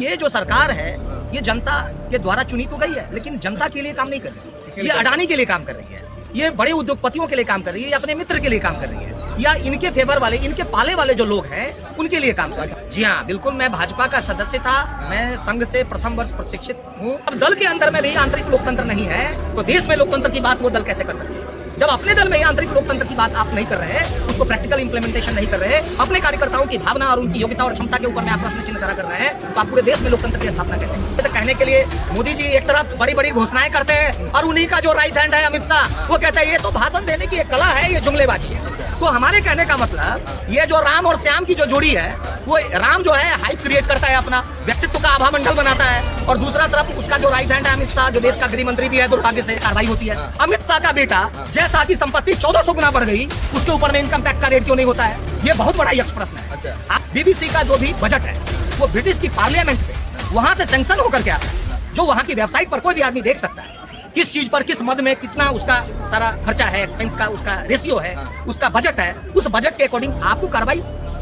ये जो सरकार है ये जनता के द्वारा चुनी तो गई है, लेकिन जनता के लिए काम नहीं कर रही। ये अडानी के लिए काम कर रही है, ये बड़े उद्योगपतियों के लिए काम कर रही है, ये अपने मित्र के लिए काम कर रही है, या इनके फेवर वाले, इनके पाले वाले जो लोग हैं उनके लिए काम कर रही है। जी हाँ, बिल्कुल। मैं भाजपा का सदस्य था, मैं संघ से प्रथम वर्ष प्रशिक्षित हूँ। अब दल के अंदर में भी आंतरिक लोकतंत्र नहीं है तो देश में लोकतंत्र की बात वो दल कैसे कर सकते हैं? जब अपने दल में ही आंतरिक लोकतंत्र की बात आप नहीं कर रहे हैं, उसको प्रैक्टिकल इंप्लीमेंटेशन नहीं कर रहे, अपने कार्यकर्ताओं की भावना और उनकी योग्यता और क्षमता के ऊपर में आप प्रश्न चिन्ह खड़ा कर रहे हैं, तो आप पूरे देश में लोकतंत्र की स्थापना कैसे? तो कहने के लिए मोदी जी एक तरफ बड़ी बड़ी घोषणाएं करते हैं और उन्हीं का जो राइट हैंड है अमित शाह, वो कहता है ये तो भाषण देने की एक कला है, ये जुमलेबाजी है। तो हमारे कहने का मतलब ये जो राम और श्याम की जो जोड़ी है, वो राम जो है हाइप क्रिएट करता है, अपना व्यक्तित्व का आभा मंडल बनाता है, और दूसरा तरफ उसका जो राइट हैंड है अमित शाह, जो देश का गृह मंत्री भी है, दुर्भाग्य से कार्रवाई होती है। अमित शाह का बेटा जय शाह की संपत्ति 1400 गुना बढ़ गई, उसके ऊपर में इनकम टैक्स का रेट क्यों नहीं होता है? ये बहुत बड़ा यक्ष प्रश्न है। बीबीसी का जो भी बजट है वो ब्रिटिश की पार्लियामेंट पे वहां से सैंक्शन होकर के आता है, जो वहां की वेबसाइट पर कोई भी आदमी देख सकता है किस चीज पर किस मद में कितना उसका सारा खर्चा है, एक्सपेंस का उसका रेशियो है, उसका बजट है। उस बजट के अकॉर्डिंग आपको कार्रवाई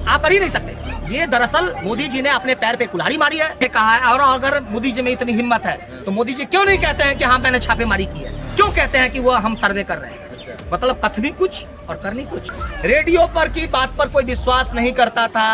आप कर ही नहीं सकते। ये दरअसल मोदी जी ने अपने पैर पे कुल्हाड़ी मारी है, कहा है। और अगर मोदी जी में इतनी हिम्मत है तो मोदी जी क्यों नहीं कहते हैं कि हाँ मैंने छापेमारी की है? क्यों कहते हैं कि वो हम सर्वे कर रहे हैं? मतलब कथनी कुछ और करनी कुछ। रेडियो पर की बात पर कोई विश्वास नहीं करता था,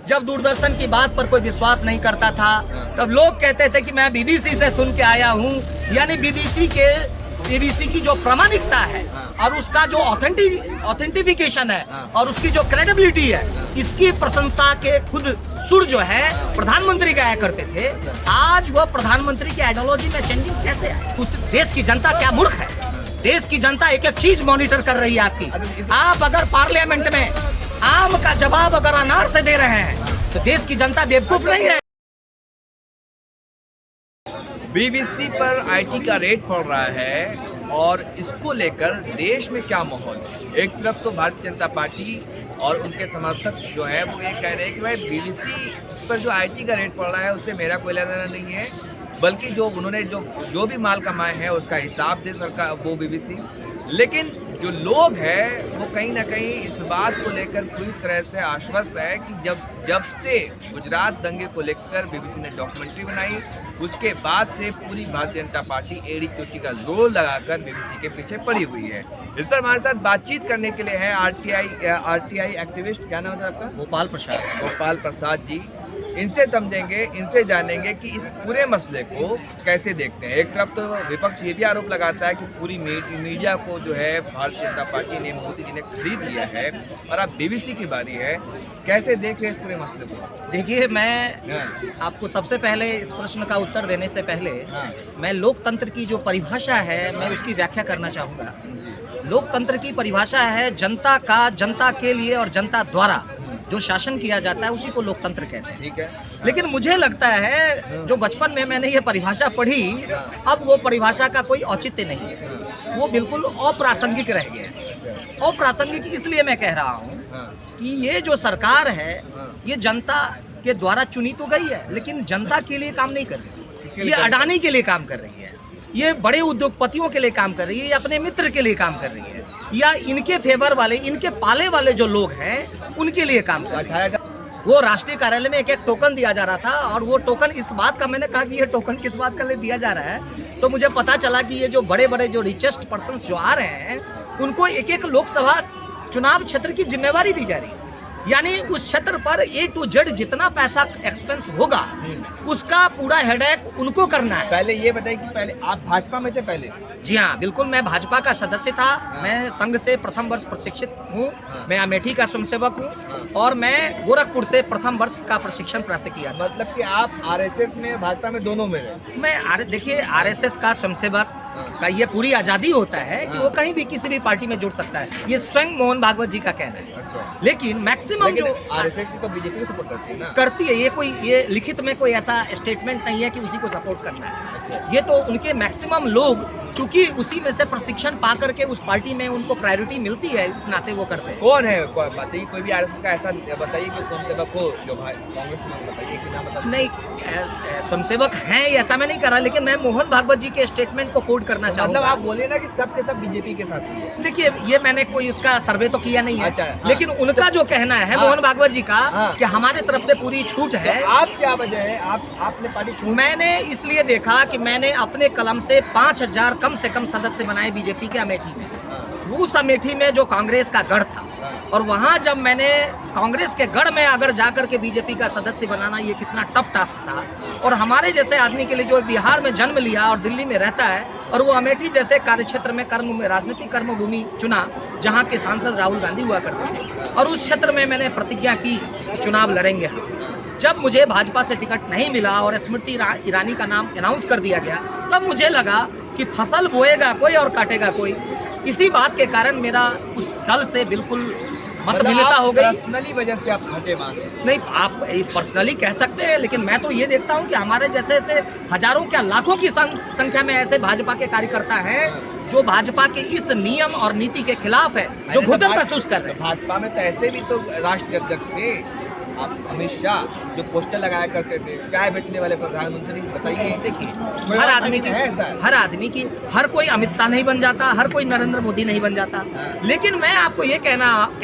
जब दूरदर्शन की बात पर कोई विश्वास नहीं करता था, तब लोग कहते थे कि मैं बीबीसी से सुन के आया हूँ। यानी बीबीसी की जो प्रामाणिकता है और उसका जो ऑथेंटिफिकेशन है और उसकी जो क्रेडिबिलिटी है, इसकी प्रशंसा के खुद सुर जो है प्रधानमंत्री गाया करते थे। आज वह प्रधानमंत्री की आइडियोलॉजी में चेंजिंग कैसे है? उस देश की जनता क्या मूर्ख है? देश की जनता एक एक चीज मॉनिटर कर रही है आपकी। आप अगर पार्लियामेंट में आम का जवाब अगर अनार से दे रहे हैं तो देश की जनता बेवकूफ नहीं है। बीबीसी पर आईटी का रेट पड़ रहा है और इसको लेकर देश में क्या माहौल है? एक तरफ तो भारतीय जनता पार्टी और उनके समर्थक जो है वो ये कह रहे हैं कि भाई बीबीसी पर जो आईटी का रेट पड़ रहा है उससे मेरा कोई लेना नहीं है, बल्कि जो उन्होंने जो भी माल कमाए हैं उसका हिसाब दे सरकार वो बीबीसी। लेकिन जो लोग हैं वो कहीं ना कहीं इस बात को लेकर पूरी तरह से आश्वस्त है कि जब से गुजरात दंगे को लेकर बीबीसी ने डॉक्यूमेंट्री बनाई, उसके बाद से पूरी भारतीय जनता पार्टी एड़ी चोटी का जोर लगाकर बीबीसी के पीछे पड़ी हुई है। इस पर हमारे साथ बातचीत करने के लिए है आरटीआई एक्टिविस्ट, क्या नाम है आपका? गोपाल प्रसाद जी। इनसे समझेंगे, इनसे जानेंगे कि इस पूरे मसले को कैसे देखते हैं। एक तरफ तो विपक्ष ये भी आरोप लगाता है कि पूरी मीडिया को जो है भारतीय जनता पार्टी ने, मोदी जी ने खरीद लिया है, और अब बीबीसी की बारी है। कैसे देख रहे हैं इस पूरे मसले को? देखिए, मैं आपको सबसे पहले इस प्रश्न का उत्तर देने से पहले मैं लोकतंत्र की जो परिभाषा है मैं उसकी व्याख्या करना चाहूँगा। लोकतंत्र की परिभाषा है जनता का, जनता के लिए और जनता द्वारा जो शासन किया जाता है उसी को लोकतंत्र कहते हैं। ठीक है। लेकिन मुझे लगता है जो बचपन में मैंने ये परिभाषा पढ़ी, अब वो परिभाषा का कोई औचित्य नहीं है, वो बिल्कुल अप्रासंगिक रह गया। अप्रासंगिक इसलिए मैं कह रहा हूँ कि ये जो सरकार है ये जनता के द्वारा चुनी तो गई है, लेकिन जनता के लिए काम नहीं कर रही। ये अडानी के लिए काम कर रही है, ये बड़े उद्योगपतियों के लिए काम कर रही है, ये अपने मित्र के लिए काम कर रही है, या इनके फेवर वाले, इनके पाले वाले जो लोग हैं उनके लिए काम कर रही है। वो राष्ट्रीय कार्यालय में एक एक टोकन दिया जा रहा था, और वो टोकन इस बात का, मैंने कहा कि ये टोकन किस बात का दिया जा रहा है, तो मुझे पता चला कि ये जो बड़े बड़े जो रिचेस्ट पर्सन जो आ रहे हैं उनको एक एक लोकसभा चुनाव क्षेत्र की जिम्मेवारी दी जा रही है। यानी उस क्षेत्र पर A to Z जितना पैसा एक्सपेंस होगा उसका पूरा हेडेक उनको करना है। पहले ये बताइए कि पहले आप भाजपा में थे पहले? जी हाँ, बिल्कुल। मैं भाजपा का सदस्य था, मैं संघ से प्रथम वर्ष प्रशिक्षित हूँ, मैं अमेठी का स्वयंसेवक हूँ, और मैं गोरखपुर से प्रथम वर्ष का प्रशिक्षण प्राप्त किया। मतलब कि आप आरएसएस में, भाजपा में, दोनों में रहे? मैं देखिए, आरएसएस का स्वयंसेवक का ये पूरी आज़ादी होता है कि वो कहीं भी किसी भी पार्टी में जुड़ सकता है, ये स्वयं मोहन भागवत जी का कहना है। लेकिन मैक्सिमम जो आरएसएस तो बीजेपी को सपोर्ट करती है ना? करती है, ये लिखित में कोई ऐसा स्टेटमेंट नहीं है कि उसी को सपोर्ट करना है। ये तो उनके मैक्सिमम लोग चूंकि उसी में से प्रशिक्षण पा करके उस पार्टी में उनको प्रायोरिटी मिलती है, इस नाते वो करते हैं। कौन है बताइए, कोई भी आरएसएस का ऐसा बताइए कि स्वयंसेवक हो जो कांग्रेस में, बताइए कि नाम बताइए। नहीं, स्वयंसेवक हैं ऐसा मैं नहीं कर रहा, लेकिन मैं मोहन भागवत जी के स्टेटमेंट को कोट करना चाहूँगा। मतलब आप बोले ना कि सब के सब बीजेपी के साथ ही। देखिए, ये मैंने कोई उसका सर्वे तो किया नहीं है। अच्छा, हाँ। लेकिन उनका जो कहना है मोहन भागवत जी का कि हमारे तरफ से पूरी छूट है। तो आप क्या वजह है, आपने पार्टी छूट? मैंने इसलिए देखा कि मैंने अपने कलम से 5000 कम से कम सदस्य बनाए बीजेपी के अमेठी में। उस अमेठी में जो कांग्रेस का गढ़ था, और वहां जब मैंने कांग्रेस के गढ़ में अगर जाकर के बीजेपी का सदस्य बनाना, ये कितना टफ टास्क था। और हमारे जैसे आदमी के लिए जो बिहार में जन्म लिया और दिल्ली में रहता है, और वो अमेठी जैसे कार्यक्षेत्र में राजनीतिक कर्मभूमि चुना जहाँ के सांसद राहुल गांधी हुआ करते थे, और उस क्षेत्र में मैंने प्रतिज्ञा की चुनाव लड़ेंगे हम। जब मुझे भाजपा से टिकट नहीं मिला और स्मृति ईरानी का नाम अनाउंस कर दिया गया, तब मुझे लगा कि फसल बोएगा कोई और काटेगा कोई। इसी बात के कारण मेरा उस दल से बिल्कुल मतभिन्नता हो गई। पर्सनली वजह से आप हटे वहाँ से? नहीं, आप पर्सनली कह सकते हैं, लेकिन मैं तो ये देखता हूँ कि हमारे जैसे ऐसे हजारों क्या लाखों की संख्या में ऐसे भाजपा के कार्यकर्ता हैं जो भाजपा के इस नियम और नीति के खिलाफ है, जो घुटन महसूस कर रहे हैं। भाजपा में तो ऐसे भी तो राष्ट्रीय अध्यक्ष थे आप, अमित शाह, जो पोस्टर लगाया करते थे, चाय बेचने वाले प्रधानमंत्री। बताइए, देखिए, हर आदमी की हर कोई अमित शाह नहीं बन जाता, हर कोई नरेंद्र मोदी नहीं बन जाता। लेकिन मैं आपको ये कह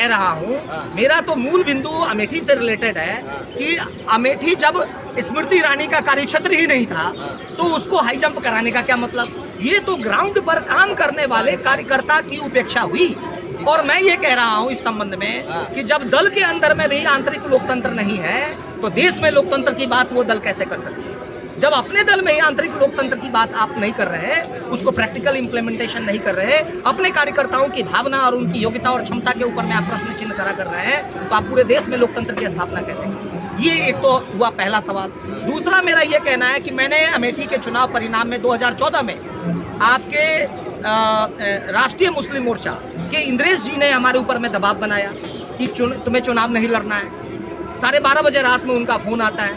रहा हूँ, मेरा तो मूल बिंदु अमेठी से रिलेटेड है कि अमेठी जब स्मृति ईरानी का कार्यक्षेत्र ही नहीं था, तो उसको हाई जंप कराने का क्या मतलब? ये तो ग्राउंड पर काम करने वाले कार्यकर्ता की उपेक्षा हुई। और मैं ये कह रहा हूँ इस संबंध में कि जब दल के अंदर में भी आंतरिक लोकतंत्र नहीं है, तो देश में लोकतंत्र की बात वो दल कैसे कर सकते हैं? जब अपने दल में ही आंतरिक लोकतंत्र की बात आप नहीं कर रहे, उसको प्रैक्टिकल इम्प्लीमेंटेशन नहीं कर रहे, अपने कार्यकर्ताओं की भावना और उनकी योग्यता और क्षमता के ऊपर में आप प्रश्न चिन्ह खड़ा कर रहे हैं, तो आप पूरे देश में लोकतंत्र की स्थापना कैसे करेंगे? ये एक तो हुआ पहला सवाल। दूसरा मेरा ये कहना है कि मैंने अमेठी के चुनाव परिणाम में 2014 में आपके राष्ट्रीय मुस्लिम मोर्चा के इंद्रेश जी ने हमारे ऊपर में दबाव बनाया कि तुम्हें चुनाव नहीं लड़ना है। 12:30 बजे रात में उनका फ़ोन आता है।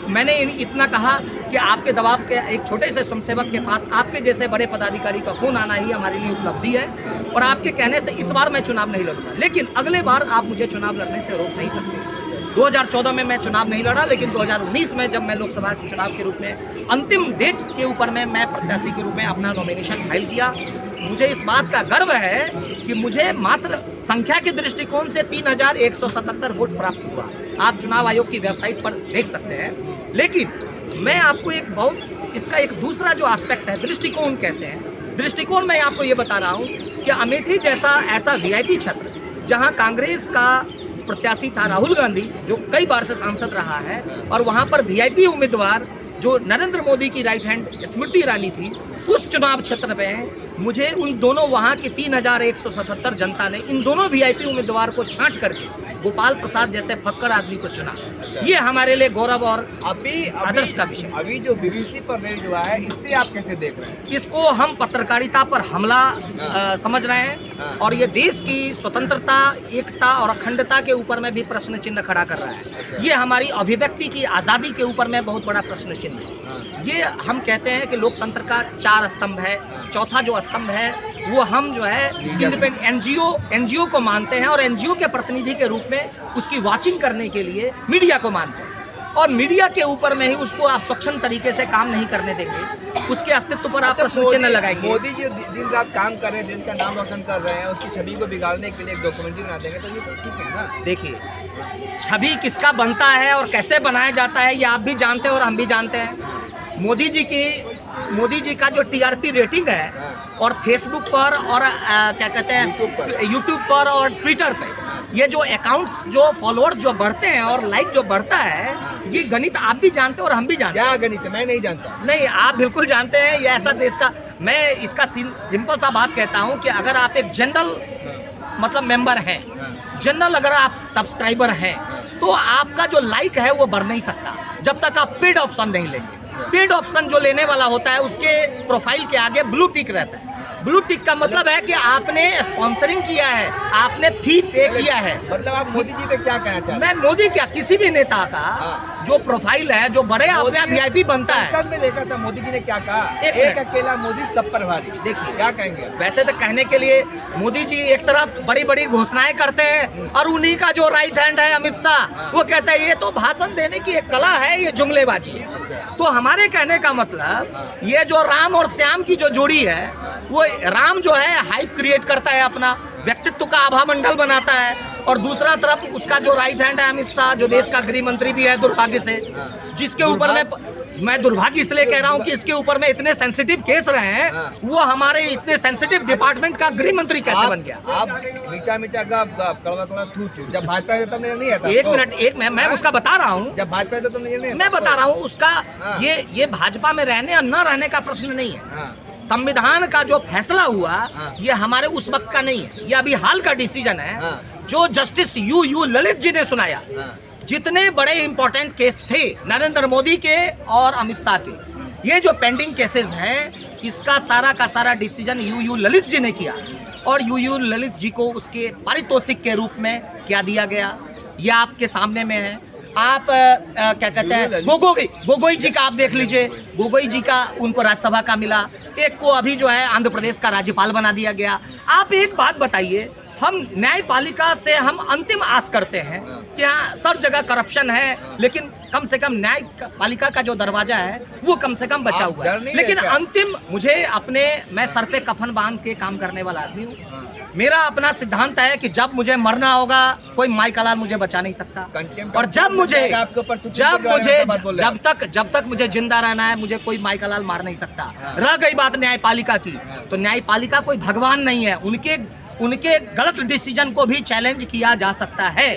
मैंने इतना कहा कि आपके दबाव के एक छोटे से स्वयंसेवक के पास आपके जैसे बड़े पदाधिकारी का फ़ोन आना ही हमारे लिए उपलब्धि है, और आपके कहने से इस बार मैं चुनाव नहीं लड़ूंगा, लेकिन अगले बार आप मुझे चुनाव लड़ने से रोक नहीं सकते। 2014 में मैं चुनाव नहीं लड़ा, लेकिन 2019 में जब मैं लोकसभा चुनाव के रूप में अंतिम डेट के ऊपर में मैं प्रत्याशी के रूप में अपना नॉमिनेशन फाइल किया। मुझे इस बात का गर्व है कि मुझे मात्र संख्या के दृष्टिकोण से 3177 वोट प्राप्त हुआ। आप चुनाव आयोग की वेबसाइट पर देख सकते हैं। लेकिन मैं आपको इसका एक दूसरा जो एस्पेक्ट है, दृष्टिकोण कहते हैं, दृष्टिकोण मैं आपको ये बता रहा हूँ कि अमेठी जैसा ऐसा वीआईपी क्षेत्र जहाँ कांग्रेस का प्रत्याशी था राहुल गांधी, जो कई बार से सांसद रहा है, और वहाँ पर वीआईपी उम्मीदवार जो नरेंद्र मोदी की राइट हैंड स्मृति ईरानी थी, उस चुनाव क्षेत्र में मुझे उन दोनों वहाँ की 3177 जनता ने इन दोनों वीआईपी उम्मीदवार को छांट करके गोपाल प्रसाद जैसे फक्कड़ आदमी को चुना। ये हमारे लिए गौरव और आदर्श का विषय। अभी जो बीबीसी पर रेड हुआ है, इससे आप कैसे देख रहे हैं? इसको हम पत्रकारिता पर हमला समझ रहे हैं, और ये देश की स्वतंत्रता, एकता और अखंडता के ऊपर में भी प्रश्न चिन्ह खड़ा कर रहा है। ये हमारी अभिव्यक्ति की आज़ादी के ऊपर में बहुत बड़ा प्रश्न चिन्ह है। ये हम कहते हैं कि लोकतंत्र का 4 स्तंभ है, चौथा जो स्तंभ है वो हम जो है इंडिपेंडेंट एनजीओ को मानते हैं, और एनजीओ के प्रतिनिधि के रूप में उसकी वॉचिंग करने के लिए मीडिया को मानते हैं। और मीडिया के ऊपर में ही उसको आप स्वच्छंद तरीके से काम नहीं करने देंगे, उसके अस्तित्व पर आप प्रश्न चिन्ह लगाएंगे। मोदी जी दिन रात काम कर रहे हैं, देश का नाम रोशन कर रहे हैं, उसकी छवि को बिगाड़ने के लिए एक डॉक्यूमेंट्री बना देंगे, तो ये तो ठीक है ना? देखिए, छवि किसका बनता है और कैसे बनाया जाता है ये आप भी जानते हैं और हम भी जानते हैं। मोदी जी का जो टीआरपी रेटिंग है, और फेसबुक पर और क्या कहते हैं यूट्यूब पर और ट्विटर पे, ये जो अकाउंट्स, जो फॉलोअर्स जो बढ़ते हैं और लाइक जो बढ़ता है, ये गणित आप भी जानते हैं और हम भी जानते हैं। क्या गणित है? मैं नहीं जानता। नहीं, आप बिल्कुल जानते हैं। ये ऐसा देश का, मैं इसका सिंपल सा बात कहता हूँ कि अगर आप एक जनरल मतलब मेंबर हैं, जनरल अगर आप सब्सक्राइबर हैं, तो आपका जो लाइक है वो बढ़ नहीं सकता जब तक आप पेड ऑप्शन नहीं लेंगे। पेड ऑप्शन जो लेने वाला होता है उसके प्रोफाइल के आगे ब्लू टिक रहता है। ब्लू टिक का मतलब है कि आपने स्पॉन्सरिंग किया है, आपने फी पे किया है। मतलब आप मोदी जी पे क्या कहना चाहते हैं? मैं मोदी क्या, किसी भी नेता का जो प्रोफाइल है, जो बड़े अपने आप वीआईपी बनता है। संसद में देखा था मोदी जी ने क्या कहा, एक एक मिनट। अकेला मोदी सब पर भारी। देखिए, क्या कहेंगे? वैसे तो कहने के लिए मोदी जी एक तरफ बड़ी बड़ी घोषणाएं करते हैं और उन्हीं का जो राइट हैंड है अमित शाह, वो कहता है ये तो भाषण देने की एक कला है, ये जुमलेबाजी है। तो हमारे कहने का मतलब ये जो राम और श्याम की जो जोड़ी है, वो राम जो है हाइप क्रिएट करता है, अपना व्यक्तित्व का आभा मंडल बनाता है, और दूसरा तरफ उसका जो राइट हैंड है अमित शाह, जो देश का गृह मंत्री भी है दुर्भाग्य से, जिसके ऊपर मैं दुर्भाग्य इसलिए कह रहा हूँ कि इसके ऊपर में इतने सेंसिटिव केस रहे हैं, वो हमारे इतने सेंसिटिव डिपार्टमेंट का गृह मंत्री कैसे बन गया? आप मीठा मीठा का कड़वा थू जब भाजपा में तब नहीं आता। एक मिनट, मैं उसका बता रहा हूँ, जब भाजपा में तो नहीं, मैं बता रहा हूँ उसका। ये भाजपा में रहने और न रहने का प्रश्न नहीं है। संविधान का जो फैसला हुआ ये हमारे उस वक्त का नहीं है, ये अभी हाल का डिसीजन है जो जस्टिस यू ललित जी ने सुनाया। जितने बड़े इंपॉर्टेंट केस थे नरेंद्र मोदी के और अमित शाह के, ये जो पेंडिंग केसेस हैं, इसका सारा का सारा डिसीजन यू ललित जी ने किया, और यू ललित जी को उसके पारितोषिक के रूप में क्या दिया गया ये आपके सामने में है। आप क्या कहते हैं, गोगोई जी का आप देख लीजिए, गोगोई जी का उनको राज्यसभा का मिला, एक को अभी जो है आंध्र प्रदेश का राज्यपाल बना दिया गया। आप एक बात बताइए, हम न्यायपालिका से हम अंतिम आस करते हैं कि हाँ सब जगह करप्शन है, लेकिन कम से कम न्यायपालिका का जो दरवाजा है वो कम से कम बचा हुआ है। लेकिन अंतिम मैं सर पे कफन बांध के काम करने वाला आदमी हूँ। मेरा अपना सिद्धांत है कि जब मुझे मरना होगा कोई माई कलाल मुझे बचा नहीं सकता, और जब तक मुझे जिंदा रहना है मुझे कोई माई कलाल मार नहीं सकता। रह गई बात न्यायपालिका की, तो न्यायपालिका कोई भगवान नहीं है, उनके गलत डिसीजन को भी चैलेंज किया जा सकता है।